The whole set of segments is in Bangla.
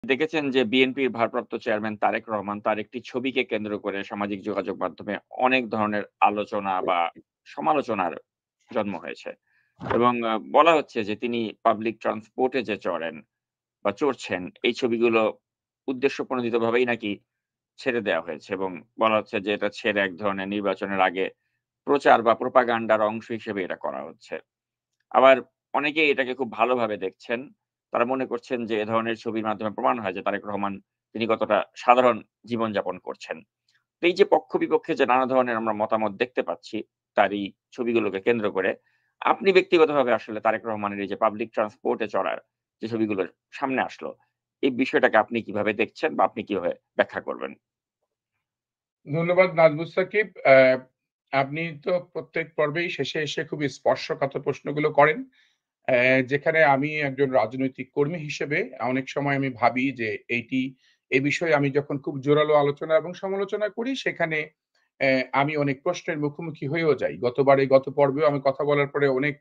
দেখেছেন যে বিএনপির ভারপ্রাপ্ত চেয়ারম্যান তারেক রহমান তার একটি ছবিকে কেন্দ্র করে সামাজিক যোগাযোগ মাধ্যমে অনেক ধরনের আলোচনা বা সমালোচনার জন্ম হয়েছে। এবং বলা হচ্ছে যে তিনি পাবলিক ট্রান্সপোর্ট এ যে চড়েন বা চড়ছেন এই ছবিগুলো উদ্দেশ্যপ্রণোদিতভাবেই নাকি ছেড়ে দেওয়া হয়েছে এবং বলা হচ্ছে যে এটা ছেড়ে এক ধরনের নির্বাচনের আগে প্রচার বা প্রোপাগান্ডার অংশ হিসেবে এটা করা হচ্ছে। আবার অনেকেই এটাকে খুব ভালোভাবে দেখছেন। তারা মনে করছেন যে এ ধরনের ছবির মাধ্যমে প্রমাণ হয় যে তারেক রহমান তিনি কতটা সাধারণ জীবনযাপন করছেন। তো এই যে পক্ষ-বিপক্ষে যে নানা ধরনের আমরা মতামত দেখতে পাচ্ছি তার এই ছবিগুলোকে কেন্দ্র করে, আপনি ব্যক্তিগতভাবে আসলে তারেক রহমানের এই যে পাবলিক ট্রান্সপোর্ট এ চড়ার যে ছবিগুলো সামনে আসলো, এই বিষয়টাকে আপনি কিভাবে দেখছেন বা আপনি কিভাবে ব্যাখ্যা করবেন? ধন্যবাদ নাজমুস সাকিব। আপনি তো প্রত্যেক পর্বেই শেষে এসে খুবই স্পর্শকাতর প্রশ্নগুলো করেন। যেখানে আমি একজন রাজনৈতিক কর্মী হিসেবে অনেক সময় আমি ভাবি যে এই বিষয়ে আমি যখন খুব জোরালো আলোচনা এবং সমালোচনা করি সেখানে আমি অনেক প্রশ্নের মুখোমুখি হয়েও যাই। গত পর্বেও আমি কথা বলার পরে অনেক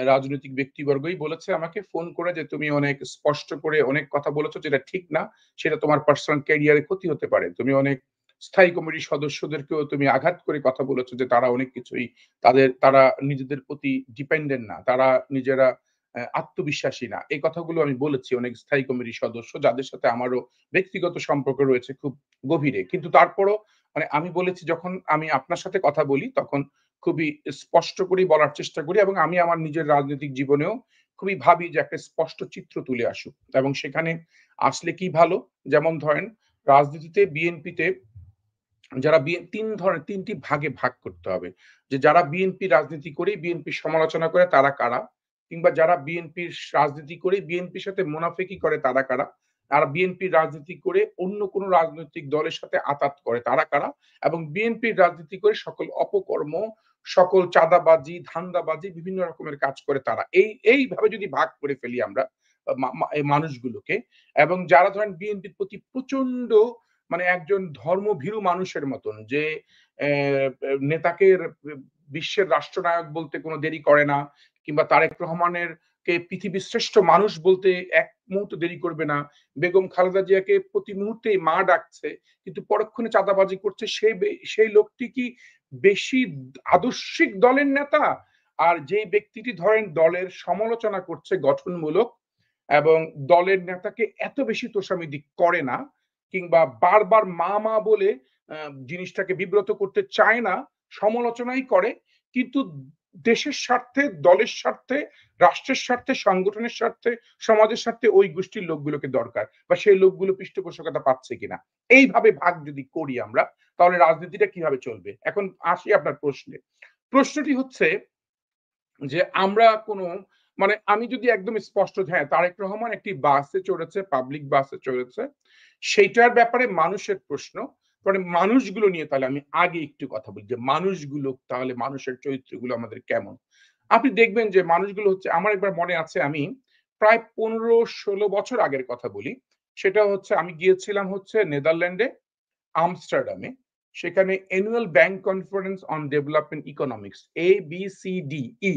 রাজনৈতিক ব্যক্তিবর্গই বলেছে আমাকে ফোন করে যে, "তুমি অনেক স্পষ্ট করে অনেক কথা বলেছ যেটা ঠিক না। সেটা তোমার পার্সোনাল ক্যারিয়ারে ক্ষতি হতে পারে। তুমি অনেক স্থায়ী কমিটির সদস্যদেরকেও তুমি আঘাত করে কথা বলেছ যে তারা অনেক কিছুই তারা নিজেদের প্রতি ডিপেন্ডেন্ট না। তারা নিজেরা আত্মবিশ্বাসী না। এই কথাগুলো আমি বলেছি অনেক স্থায়ী কমিটির সদস্য যাদের সাথে আমারও ব্যক্তিগত সম্পর্ক রয়েছে খুব গভীরে। কিন্তু তারপরও মানে আমি বলেছি যখন আমি আপনার সাথে কথা বলি তখন খুবই স্পষ্ট করেই বলার চেষ্টা করি এবং আমি আমার নিজের রাজনৈতিক জীবনেও খুবই ভাবি যে একটা স্পষ্ট চিত্র তুলে আসুক এবং সেখানে আসলে কি ভালো? যেমন ধরেন রাজনীতিতে বিএনপিতে যারা ৩ টি ভাগে ভাগ করতে হবে। যে যারা বিএনপি রাজনীতি করেই বিএনপির সমালোচনা করে তারা কারা? কিংবা যারা বিএনপির রাজনীতি করেই বিএনপির সাথে মুনাফিকি করে তারা কারা? আর বিএনপির রাজনীতি করে অন্য কোন রাজনৈতিক দলের সাথে আঁতাত করে তারা কারা? এবং বিএনপির রাজনীতি করে সকল অপকর্ম, সকল চাঁদাবাজি, ধান্দাবাজি বিভিন্ন রকমের কাজ করে তারা। এইভাবে যদি ভাগ করে ফেলি আমরা এই মানুষগুলোকে এবং যারা ধরেন বিএনপির প্রতি প্রচন্ড মানে একজন ধর্মভীরু মানুষের মতন যে নেতাকে বিশ্বের রাষ্ট্রনায়ক বলতে কোনো দেরি করে না কিংবা তারেক রহমানের কে পৃথিবীর শ্রেষ্ঠ মানুষ বলতে এক মুহূর্ত দেরি করবে না। বেগম খালেদা জিয়াকে প্রতি মুহূর্তেই মা ডাকছে কিন্তু পরক্ষণে চাঁদাবাজি করছে সেই লোকটি কি বেশি আদর্শিক দলের নেতা? আর যেই ব্যক্তিটি ধরেন দলের সমালোচনা করছে গঠনমূলক এবং দলের নেতাকে এত বেশি তোষামোদী করে না কিংবা বারবার মা বলে জিনিসটাকে বিব্রত করতে চায় না, সমালোচনাই করে। কিন্তু দেশের স্বার্থে, দলের স্বার্থে, রাষ্ট্রের স্বার্থে, সংগঠনের স্বার্থে, সমাজের স্বার্থে ওই গোষ্ঠীর লোকগুলোকে দরকার বা সেই লোকগুলো পৃষ্ঠপোষকতা পাচ্ছে কিনা। এইভাবে ভাগ যদি করি আমরা তাহলে রাজনীতিটা কিভাবে চলবে? এখন আসি আপনার প্রশ্নে। প্রশ্নটি হচ্ছে যে আমরা কোনো মানে আমি যদি একদম স্পষ্ট হ্যাঁ, তারেক রহমান একটি বাসে চড়েছে, পাবলিক বাসে চড়েছে। সেইটার ব্যাপারে মানুষের প্রশ্ন। মানে মানুষগুলো নিয়ে তাহলে আমি আগে একটু কথা বলি যে মানুষগুলো তাহলে মানুষের চরিত্রগুলো আমাদের কেমন? আপনি দেখবেন যে মানুষগুলো হচ্ছে আমার একবার মনে আছে আমি প্রায় ১৫-১৬ বছর আগের কথা বলি। সেটা হচ্ছে আমি গিয়েছিলাম হচ্ছে নেদারল্যান্ডে আমস্টারডামে। সেখানে annual bank conference on development economics ABCDE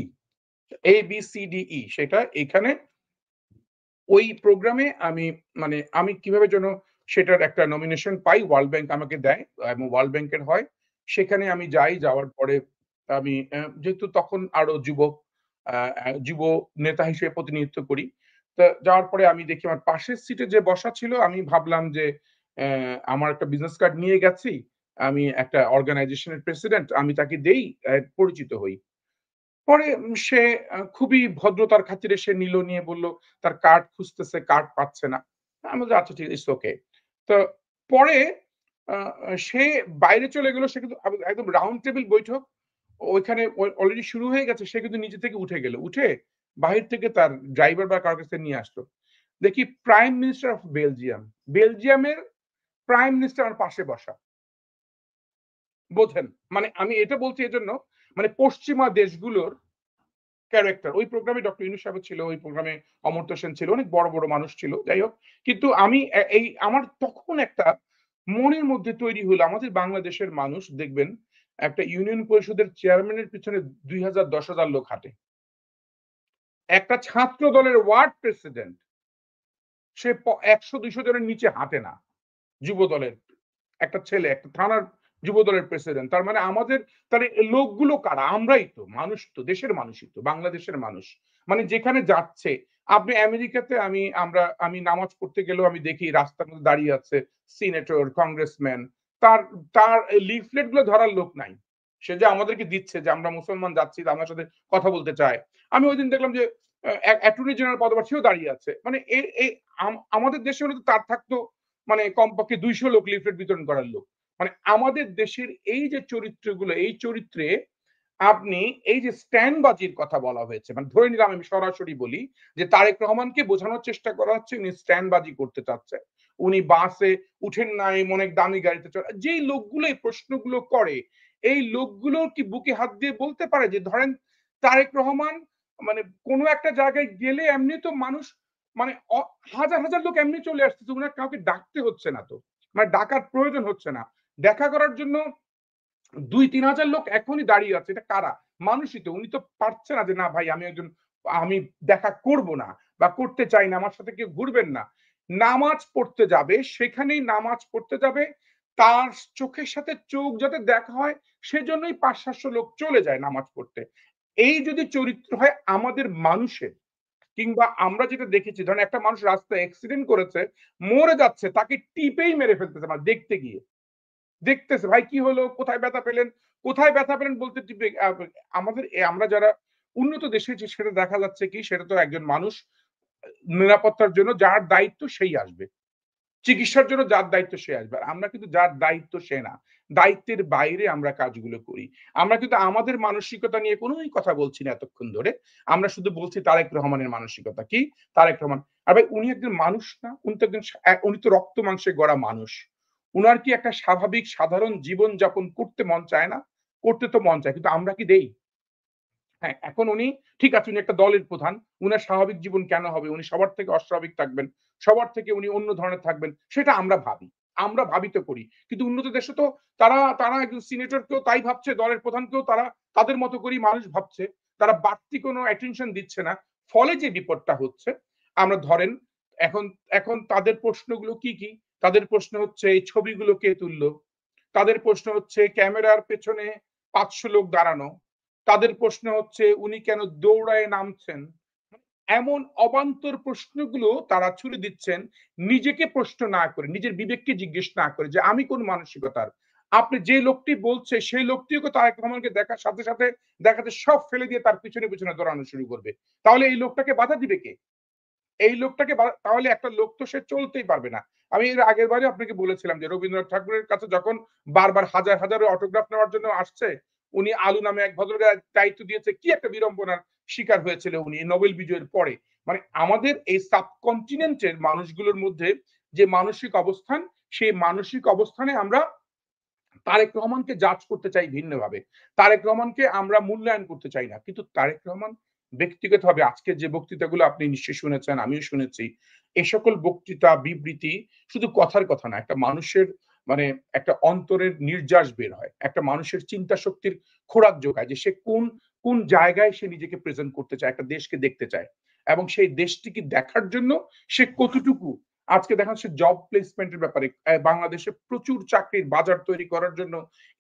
ABCDE সেটা এখানে ওই প্রোগ্রামে আমি কিভাবে যেন সেটার একটা নমিনেশন পাই। ওয়ার্ল্ড ব্যাংক আমাকে দেয় এবং ওয়ার্ল্ড ব্যাংকের হয়। সেখানে আমি যাই, যাওয়ার পরে আমি যেহেতু তখন আরো আ যুব নেতা হিসেবে প্রতিনিধিত্ব করি। তো যাওয়ার পরে আমি দেখি আমার পাশের সিটে যে বসা ছিল আমি ভাবলাম যে আমার একটা বিজনেস কার্ড নিয়ে গেছি। আমি একটা অর্গানাইজেশন এর প্রেসিডেন্ট। আমি তাকে দেই, পরিচিত হই। পরে সে খুবই ভদ্রতার খাতিরে সে নিল, নিয়ে বলল তার কার্ড খুঁজতেছে, কার্ড পাচ্ছে না। আমি বললাম, "আচ্ছা ঠিক আছে, ইটস ওকে।" তো পরে আ সে বাইরে চলে গেল। সে কিন্তু একদম রাউন্ড টেবল বৈঠক। ওইখানে অলরেডি শুরু হয়ে গেছে। সে কিন্তু নিজে থেকে উঠে গেল। উঠে বাহির থেকে তার ড্রাইভার বা কারো কাছে নিয়ে আসলো। দেখি প্রাইম মিনিস্টার অফ বেলজিয়াম। বেলজিয়ামের প্রাইম মিনিস্টার আমার পাশে বসা। বোঝেন? মানে আমি এটা বলছি এজন্য মানে পশ্চিমা দেশগুলোর ক্যারেক্টার। ওই প্রোগ্রামে ডক্টর ইউনূস সাহেব ছিল, ওই প্রোগ্রামে অমর্ত্য সেন ছিল। অনেক বড় মানুষ ছিল। যাই হোক। কিন্তু আমি এই আমার তখন একটা মনের মধ্যে তৈরি হলো আমাদের বাংলাদেশের মানুষ দেখবেন একটা ইউনিয়ন পরিষদের চেয়ারম্যানের পিছনে ২,০০০-১০,০০০ লোক হাঁটে। একটা ছাত্র দলের ওয়ার্ড প্রেসিডেন্ট সে ১০০-২০০ জনের নিচে হাঁটে না যুবদলের একটা ছেলে, একটা থানার যুবদলের প্রেসিডেন্ট। তার মানে আমাদের তাহলে লোকগুলো কারা? আমরাই তো, মানুষ তো, দেশের মানুষই তো, বাংলাদেশের মানুষ। মানে যেখানে যাচ্ছে, আপনি আমেরিকাতে আমি নামাজ পড়তে গেলেও আমি দেখি রাস্তার মধ্যে দাঁড়িয়ে আছে সিনেটর, কংগ্রেসম্যান। তার তার লিফলেট গুলো ধরার লোক নাই। সে যে আমাদেরকে দিচ্ছে যে আমরা মুসলমান যাচ্ছি, আমার সাথে কথা বলতে চায়। আমি ঐদিন দেখলাম যে অ্যাটর্নি জেনারেল পদপ্রার্থীও দাঁড়িয়ে আছে। মানে আমাদের দেশে হলে তো তার থাকতো মানে কমপক্ষে ২০০ লোক লিফলেট বিতরণ করার লোক। মানে আমাদের দেশের এই যে চরিত্রগুলো, এই চরিত্রে আপনি এই যে স্ট্যান্ডবাজির কথা বলা হয়েছে, মানে ধরে নিলাম আমি সরাসরি বলি যে তারেক রহমানকে বোঝানোর চেষ্টা করা হচ্ছে উনি স্ট্যান্ডবাজি করতে চাচ্ছে। উনি বাসে উঠেন নাই, অনেক দামি গাড়িতে চড়ে। যেই লোকগুলো এই প্রশ্নগুলো করে, এই লোকগুলো কি বুকে হাত দিয়ে বলতে পারে যে ধরেন তারেক রহমান মানে কোনো একটা জায়গায় গেলে এমনি তো মানুষ মানে হাজার, হাজার লোক এমনি চলে আসতেছে। উনার কাউকে ডাকতে হচ্ছে না তো। মানে ডাকার প্রয়োজন হচ্ছে না। দেখা করার জন্য ২-৩ হাজার লোক এখনই দাঁড়িয়ে আছে। এটা কারা? মানুষই তো। উনি তো পারছে না যে না ভাই আমি দেখা করব না বা করতে চাই না। আমার সাথে কেউ ঘুরবেন না। নামাজ পড়তে যাবে, সেখানেই নামাজ পড়তে যাবে। তার চোখের সাথে চোখ যাতে দেখা হয় সেজন্যই ৫-৭০০ লোক চলে যায় নামাজ পড়তে। এই যদি চরিত্র হয় আমাদের মানুষের কিংবা আমরা যেটা দেখেছি ধরেন একটা মানুষ রাস্তায় অ্যাক্সিডেন্ট করেছে, মরে যাচ্ছে তাকে টিপেই মেরে ফেলতেছে মানে দেখতে গিয়ে। দেখতেছে ভাই কি হলো? কোথায় ব্যথা পেলেন? কোথায় ব্যথা পেলেন বলতে টিপে আমরা যারা উন্নত দেশে যে সেটা দেখা যাচ্ছে কি সেটা তো একজন মানুষ নিরাপত্তার জন্য যার দায়িত্ব সেই আসবে। চিকিৎসার জন্য যার দায়িত্ব সে আসবে। আর আমরা কিন্তু যার দায়িত্ব সে না। দায়িত্বের বাইরে আমরা কাজগুলো করি। আমরা কিন্তু আমাদের মানসিকতা নিয়ে কোনই কথা বলছি না এতক্ষণ ধরে। আমরা শুধু বলছি তারেক রহমানের মানসিকতা। কি? তারেক রহমান। আর ভাই উনি একজন মানুষ না? উনি তো একজন উনি তো রক্ত মাংসে গড়া মানুষ। উনার কি একটা স্বাভাবিক সাধারণ জীবন যাপন করতে মন চায় না? করতে তো মন চায়। কিন্তু আমরা কি দেই? হ্যাঁ, এখন উনি ঠিক আছে উনি একটা দলের প্রধান। উনার স্বাভাবিক জীবন কেন হবে? উনি সবার থেকে অস্বাভাবিক থাকবেন। সবার থেকে উনি অন্য ধরনের থাকবেন। সেটা আমরা ভাবি। আমরা ভাবি তো করি। কিন্তু উন্নত দেশে তো তারা একজন সিনেটরকেও তাই ভাবছে, দলের প্রধানকেও তারা তাদের মতো করেই মানুষ ভাবছে। তারা বাড়তি কোনো অ্যাটেনশন দিচ্ছে না। ফলে যে বিপদটা হচ্ছে, আমরা ধরেন এখন এখন তাদের প্রশ্নগুলো কি? তাদের প্রশ্ন হচ্ছে এই ছবিগুলো কে তুললো? তাদের প্রশ্ন হচ্ছে ক্যামেরার পেছনে ৫০০ লোক দাঁড়ানো। তাদের প্রশ্ন হচ্ছে উনি কেন দৌড়ায়ে নামছেন? এমন অবান্তর প্রশ্নগুলো তারা ছুড়ে দিচ্ছেন নিজেকে প্রশ্ন না করে, নিজের বিবেককে জিজ্ঞেস না করে যে আমি কোন মানসিকতার। আপনি যে লোকটি বলছে সেই লোকটিও তারেক রহমানকে দেখার সাথে, সাথে দেখাতে সব ফেলে দিয়ে তার পিছনে দৌড়ানো শুরু করবে। তাহলে এই লোকটাকে বাধা দিবে কে? এই লোকটাকে তাহলে একটা লোক তো সে চলতেই পারবে না। আমি এর আগের বারে আপনাকে বলেছিলাম যে রবীন্দ্রনাথ ঠাকুরের কাছে যখন বারবার হাজার, হাজার অটোগ্রাফ নেওয়ার জন্য আসছে, উনি আলু নামে এক ভদ্রলোকের দায়িত্ব দিয়েছে কি একটা বিড়ম্বনার শিকার হয়েছিল উনি নোবেল বিজয়ের পরে। মানে আমাদের এই সাবকন্টিনেন্ট এর মানুষগুলোর মধ্যে যে মানসিক অবস্থান, সেই মানসিক অবস্থানে আমরা তারেক রহমানকে জাজ করতে চাই ভিন্নভাবে। তারেক রহমানকে আমরা মূল্যায়ন করতে চাই না। কিন্তু তারেক রহমান ব্যক্তিগতভাবে আজকের যে বক্তৃতাগুলো আপনি নিশ্চয়ই শুনেছেন, আমিও শুনেছি। এ সকল বক্তৃতা, বিবৃতি শুধু কথার কথা না। একটা মানুষের মানে একটা অন্তরের নির্যাস বের হয়। একটা মানুষের চিন্তা শক্তির খোরাক যোগায় যে সে কোন জায়গায় সে নিজেকে প্রেজেন্ট করতে চায়, একটা দেশকে দেখতে চায়। এবং সেই দেশটিকে দেখার জন্য সে কতটুকু আজকে দেখা যাচ্ছে জব প্লেসমেন্ট এর ব্যাপারে বাংলাদেশে প্রচুর চাকরির বাজার তৈরি করার জন্য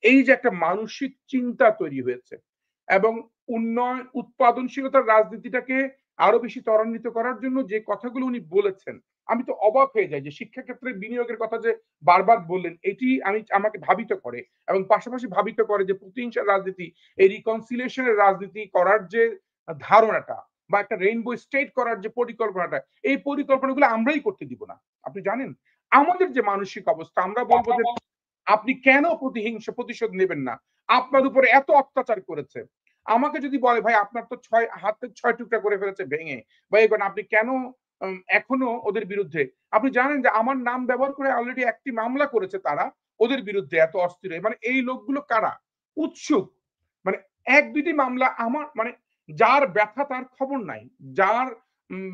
এই যে একটা মানসিক চিন্তা তৈরি হয়েছে এবং উৎপাদনশীলতার রাজনীতিটাকে আরো বেশি ত্বরান্বিত করার জন্য যে কথাগুলো উনি বলেছেন, আমি তো অবাক হয়ে যাই যে শিক্ষা ক্ষেত্রে বিনিয়োগের কথা যে বারবার বললেন, এটি আমাকে ভাবিত করে এবং পাশাপাশি ভাবিত করে যে প্রতিহিংসার রাজনীতি, এই রিকনসিলিয়েশন এর রাজনীতি করার যে ধারণাটা বা একটা রেইনবো স্টেট করার যে পরিকল্পনাটা, এই পরিকল্পনাগুলো আমরাই করতে দিব না। আপনি জানেন? আমাদের যে মানসিক অবস্থা আমরা বলব যে আপনি কেন প্রতিশোধ নেবেন না? আপনার উপরে এত অত্যাচার করেছে। আমাকে যদি বলে ভাই আপনার তো হাতের ৬ টুকরা করে ফেলেছে ভেঙে বা এই করেন আপনি কেন এখনো ওদের বিরুদ্ধে আপনি জানেন যে আমার নাম ব্যবহার করে অলরেডি একটি মামলা করেছে তারা ওদের বিরুদ্ধে এত অস্থির হয়ে। মানে এই লোকগুলো কারা? উৎসুক। মানে ১-২ টি মামলা আমার মানে যার ব্যথা তার খবর নাই। যার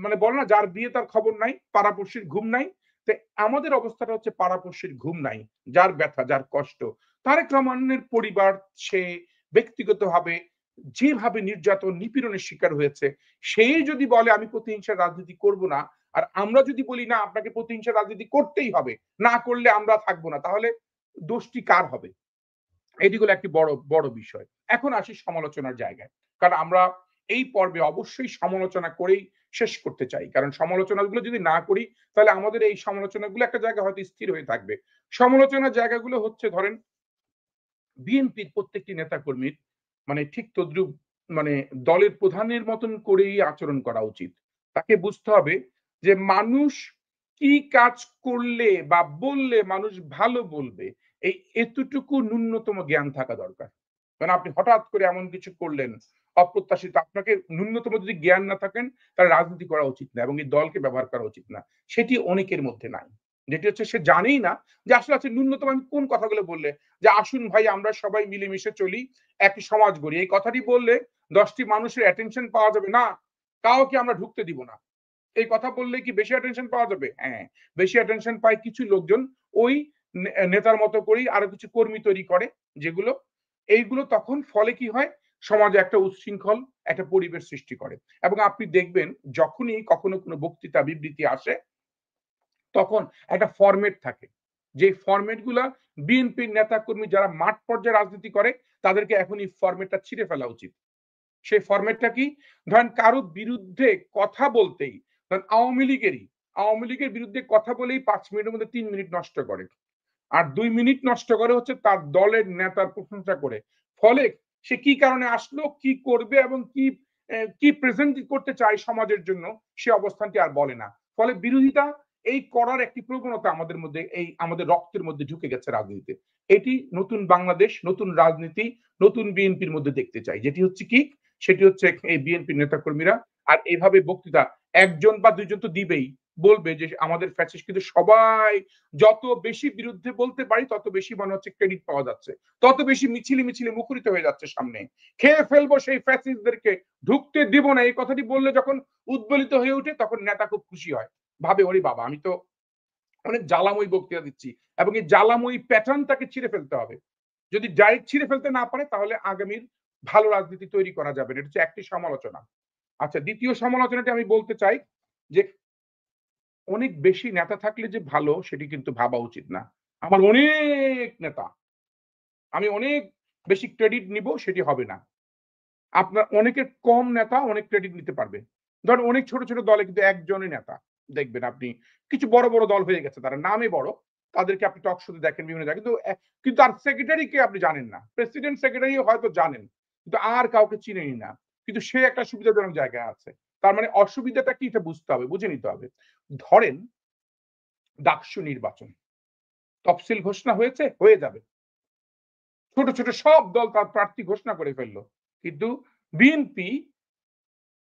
মানে বলে না যার বিয়ে তার খবর নাই, পাড়াপড়শির ঘুম নাই। তো আমাদের অবস্থাটা হচ্ছে পাড়াপড়শির ঘুম নাই। যার ব্যথা, যার কষ্ট। তারেক রহমানের পরিবার সে ব্যক্তিগতভাবে যেভাবে নির্যাতন, নিপীড়নের শিকার হয়েছে, সেই যদি বলে আমি প্রতিহিংসার রাজনীতি করব না, আর আমরা যদি বলি না আপনাকে প্রতিহিংসা রাজনীতি করতেই হবে, না করলে আমরা থাকবো না, তাহলে দোষটি কার হবে? এটিগুলো একটি বড় বড় বিষয়। এখন আসি সমালোচনার জায়গায়। কারণ আমরা এই পর্বে অবশ্যই সমালোচনা করেই শেষ করতে চাই। কারণ সমালোচনাগুলো যদি না করি তাহলে আমাদের এই সমালোচনাগুলো একটা জায়গায় হয়তো স্থির হয়ে থাকবে। সমালোচনার জায়গাগুলো হচ্ছে ধরেন বিএনপির প্রত্যেকটি নেতাকর্মীর মানে ঠিক তদ্রুপ মানে দলের প্রধানের মতন করেই আচরণ করা উচিত। তাকে বুঝতে হবে যে মানুষ কি কাজ করলে বা বললে মানুষ ভালো বলবে, এই এতটুকু ন্যূনতম জ্ঞান থাকা দরকার। মানে আপনি হঠাৎ করে এমন কিছু করলেন অপ্রত্যাশিত, আপনাকে ন্যূনতম যদি জ্ঞান না থাকেন তাহলে রাজনীতি করা উচিত না এবং এই দলকে ব্যবহার করা উচিত না। সেটি অনেকের মধ্যে নাই। যেটি হচ্ছে সে জানেই না যে আসলে আছে ন্যূনতম আমি কোন কথাগুলো বললে যে আসুন ভাই আমরা সবাই মিলেমিশে চলি, একই সমাজ গড়ি। এই কথাটি বললে ১০ টি মানুষের অ্যাটেনশন পাওয়া যাবে না। কাউকে আমরা ঢুকতে দিব না। এই কথা বললে কি বেশি অ্যাটেনশন পাওয়া যাবে? হ্যাঁ, বেশি অ্যাটেনশন পায় কিছু লোকজন ওই নেতার মতো করেই আরো কিছু কর্মী তৈরি করে যেগুলো এইগুলো তখন ফলে কি হয়? সমাজে একটা উচ্ছৃঙ্খল একটা পরিবেশ সৃষ্টি করে। এবং আপনি দেখবেন যখনই কখনো কোনো বক্তৃতা বিবৃতি আসে তখন একটা ফরমেট থাকে। যে ফরমেট গুলা বিএনপির নেতাকর্মী যারা মাঠ পর্যায়ে রাজনীতি করে তাদেরকে এখন এই ফরমেটটা ছিঁড়ে ফেলা উচিত। সেই ফরমেটটা কি? ধরেন কারো বিরুদ্ধে কথা বলতেই ধরেন আওয়ামী লীগের বিরুদ্ধে কথা বলেই ৫ মিনিটের মধ্যে ৩ মিনিট নষ্ট করে। আর ২ মিনিট নষ্ট করে হচ্ছে তার দলের নেতার প্রশংসা করে। ফলে সে কি কারণে আসলো, কি করবে এবং কি প্রেজেন্ট করতে চায় সমাজের জন্য সে অবস্থানটি আর বলে না। ফলে বিরোধিতা এই করার একটি প্রবণতা আমাদের মধ্যে এই আমাদের রক্তের মধ্যে ঢুকে গেছে রাজনীতিতে। এটি নতুন বাংলাদেশ, নতুন রাজনীতি, নতুন বিএনপির মধ্যে দেখতে চাই। যেটি হচ্ছে কি? সেটি হচ্ছে এই বিএনপির নেতাকর্মীরা আর এভাবে বক্তৃতা ১ জন বা ২ জন তো দিবেই। বলবে যে আমাদের ফ্যাসিস্ট কিন্তু সবাই যত বেশি বিরুদ্ধে বলতে পারি তত বেশি মনে হচ্ছে ক্রেডিট পাওয়া যাচ্ছে। তত বেশি মিছিলে মুখরিত হয়ে যাচ্ছে সামনে। খেয়ে ফেলবো সেই ফ্যাসিস্টদেরকে, ঢুকতে দিব না এই কথাটি বললে যখন উদ্বেলিত হয়ে ওঠে তখন নেতা খুব খুশি হয়। ভাবে ওরে বাবা আমি তো অনেক জ্বালাময়ী বক্তৃতা দিচ্ছি এবং এই জ্বালাময়ী প্যাটার্নটাকে ছিঁড়ে ফেলতে হবে। যদি ডাইরেক্ট ছিঁড়ে ফেলতে না পারে তাহলে আগামীর ভালো রাজনীতি তৈরি করা যাবে না। এটা হচ্ছে একটি সমালোচনা। আচ্ছা, দ্বিতীয় সমালোচনাটি আমি বলতে চাই যে অনেক বেশি নেতা থাকলে যে ভালো সেটি কিন্তু ভাবা উচিত না। আমার অনেক নেতা, আমি অনেক বেশি ক্রেডিট নিব সেটি হবে না। আপনার অনেকের কম নেতা অনেক ক্রেডিট নিতে পারবে। ধরেন অনেক ছোট দলে কিন্তু একজনই নেতা। দেখবেন আপনি কিছু বড় দল হয়ে গেছে তারা নামে বড়। তাদেরকে আপনি টক শোতে দেখেন বিভিন্ন জায়গায়। কিন্তু তার সেক্রেটারি কে আপনি জানেন না। প্রেসিডেন্ট সেক্রেটারিও হয়তো জানেন। কিন্তু আর কাউকে চিনেনই না। কিন্তু সে একটা সুবিধাজনক জায়গায় আছে। তার মানে অসুবিধাটা কি এটা বুঝতে হবে, বুঝে নিতে হবে। ধরেন ডাকসু নির্বাচন। তফসিল ঘোষণা হয়েছে? হয়ে যাবে। ছোট সব দল তার প্রার্থী ঘোষণা করে ফেললো। কিন্তু বিএনপি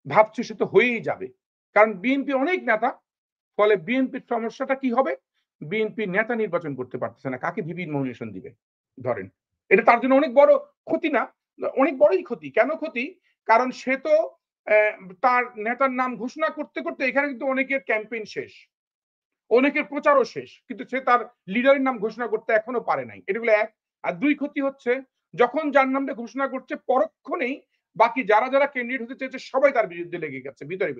ভাবছে সে তো হয়েই যাবে। কারণ বিএনপি অনেক নেতা, ফলে বিএনপির সমস্যাটা কি হবে? বিএনপি নেতা নির্বাচন করতে পারতেছে না। কাকে ভিপি নমিনেশন দিবে? ধরেন। এটা তার জন্য অনেক বড় ক্ষতি না? অনেক বড়ই ক্ষতি। কেন ক্ষতি? কারণ সে তো তার নেতার নাম ঘোষণা করতে এখানে কিন্তু অনেকের ক্যাম্পেইন শেষ। অনেকের প্রচারও শেষ। কিন্তু সে তার লিডারের নাম ঘোষণা করতে এখনো পারে নাই। এটা হলো ১। আর ২ ক্ষতি হচ্ছে যখন যার নামটা ঘোষণা করছে পরক্ষণেই বাকি যারা ক্যান্ডিডেট হতে চেয়েছে সবাই তার বিরুদ্ধে লেগে গেছে ভিতরে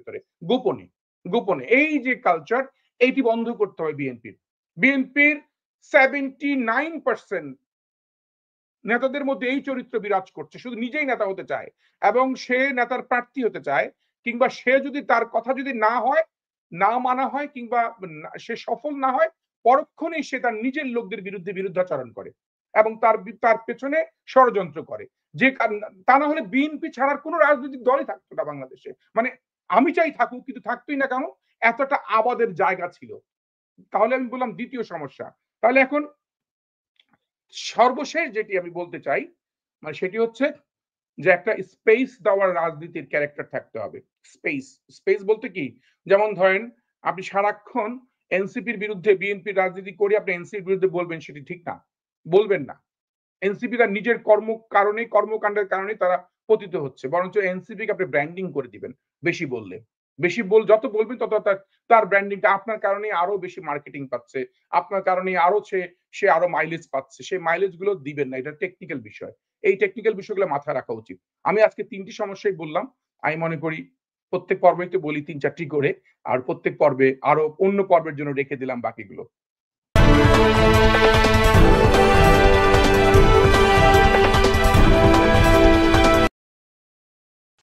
গোপনে। এই যে কালচার এইটি বন্ধ করতে হবে বিএনপির। বিএনপির 79% নেতাদের মধ্যে এই চরিত্র বিরাজ করছে। শুধু নিজেই নেতা হতে চায় এবং সে নেতার প্রার্থী হতে চায় কিংবা সে যদি তার কথা যদি না হয়, না মানা হয় কিংবা সে সফল না হয়, পরক্ষণেই সে তার নিজের লোকদের বিরুদ্ধে বিরুদ্ধাচরণ করে এবং তার পেছনে ষড়যন্ত্র করে। যে তা না হলে বিএনপি ছাড়ার কোন রাজনৈতিক দলই থাকতো না বাংলাদেশে। মানে আমি চাই থাকুক কিন্তু থাকতোই না কেন? এতটা আবাদের জায়গা ছিল। তাহলে আমি বললাম ২য় সমস্যা। তাহলে এখন সর্বশেষ যেটি আমি বলতে চাই মানে সেটি হচ্ছে যে একটা স্পেস দেওয়ার রাজনীতির ক্যারেক্টার থাকতে হবে। স্পেস বলতে কি? যেমন ধরেন আপনি সারাক্ষণ এনসিপির বিরুদ্ধে বিএনপির রাজনীতি করে আপনি এনসিপির বিরুদ্ধে বলবেন সেটি ঠিক না। বলবেন না। এনসিপিরা নিজের কর্মকাণ্ডের কারণে তারা পতিত হচ্ছে। বরঞ্চ এনসিপিকে আপনি ব্র্যান্ডিং করে দিবেন বেশি বললে। যত বলবেন তত তার ব্র্যান্ডিংটা আপনার কারণেই আরো বেশি মার্কেটিং পাচ্ছে। আপনার কারণেই আরো সে আরো মাইলেজ পাচ্ছে। সেই মাইলেজ গুলো দিবেন না। এটা টেকনিক্যাল বিষয়। এই টেকনিক্যাল বিষয়গুলো মাথায় রাখা উচিত। আমি আজকে ৩ টি সমস্যাই বললাম। আমি মনে করি প্রত্যেক পর্বেই তো বলি ৩-৪ টি করে। আর প্রত্যেক পর্বে আরো অন্য পর্বের জন্য রেখে দিলাম বাকিগুলো।